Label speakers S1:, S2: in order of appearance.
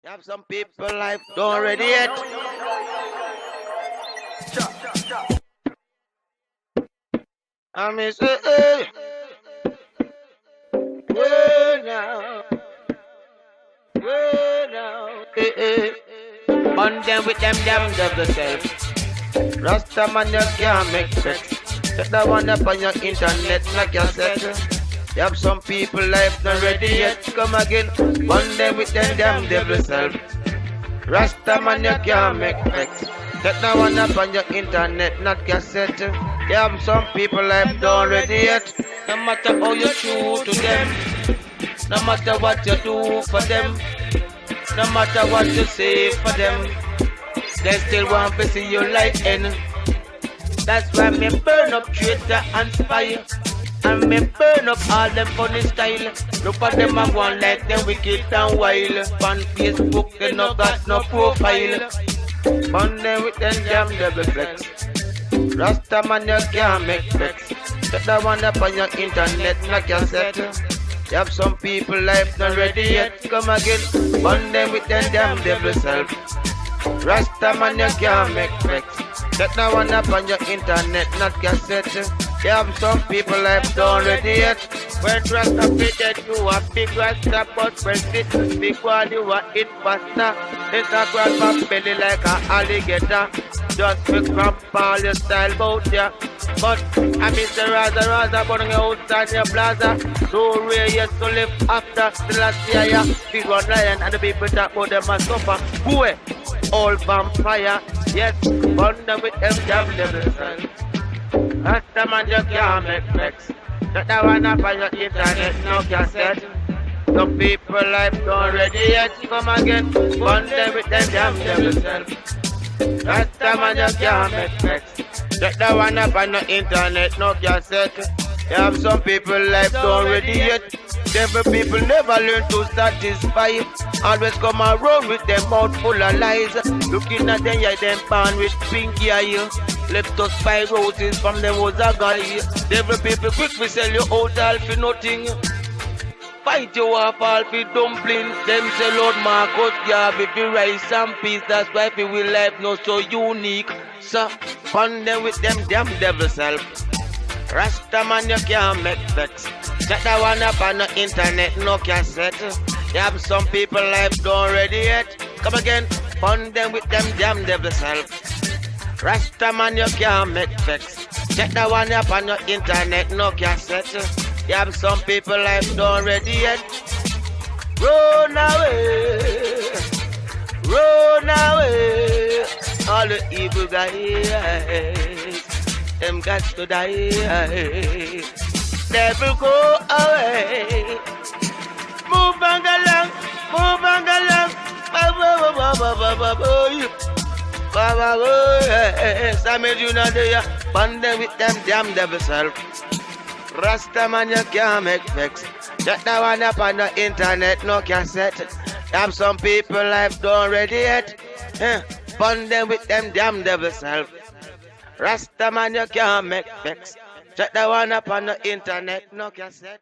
S1: Have some people life don't ready yet. I miss it. Now, on them with them damn devil self. Rasta man, you can't make sex. Set that one up on your internet like you said. You have some people life not ready yet. Come again, on them with them damn devil self. Rasta man, you can't make sex. Set that one up on your internet, not cassette. You have some people life don't ready yet. No matter how you shoot to them, no matter what you do for them, no matter what you say for them, they still want to see you like N. That's why me burn up traitor and spy, and me burn up all them funny style. Look at them and one like them wicked and wild. On Facebook they no got no profile. On them with them damn devil flex. Rasta man, you can't make flex. Set that one up on your internet like you said. You have some people life not ready yet. Come again, burn them with them damn devil self. Rasta man, you can't make flex. Set that one up on your internet, not cassette. You have some people life don't ready yet. When Rasta fitted, you a big Rasta, but when it big one, you a it faster. It's a grab my belly like an alligator. Just pick from all your style bout ya. But I miss the Raza, burning outside your plaza. No way, yes, to live after. Still I see ya. Big one lion and the people talk about them a suffer. Boy, all vampire. Yes, burn them with them damn devil self. Rasta man, you can't make flex. Shut that one up on your internet, no cassette. Some people life don't ready yet. Come again, burn them with them damn devil self. Rasta man, you can't make flex. Shut that one up on the internet, no cassette. You have some people life don't ready yet. Devil people never learn to satisfy. Always come around with them mouth full of lies. Looking at them, yeah, them born with pinky eye. Left us 5 roses from them was a guy. Devil people quick we sell you out all for nothing. Fight you off all for dumplings. Them say Lord Marcus Garvey for rice and peace. That's why we will life not so unique. So fun them with them damn devil self. Rasta man, you can't make flex. Set that one up on the internet, no cassette. You have some people life don't ready yet. Come again, fun them with them damn devil self. Rasta man, you can't make flex. Set that one up on the internet, no cassette. You have some people life don't ready yet. Run away, run away. All the evil guys, them got to die. Devil go away. Move on along, move on along. Sammy Junior there, burn them with them damn devil self. Rasta man, you can't make flex. Shut that one up on the internet, no cassette. Have some people life don't ready yet. Burn them with them damn devil self. Rasta man, you can't make flex. Shut that one up on the internet, no cassette.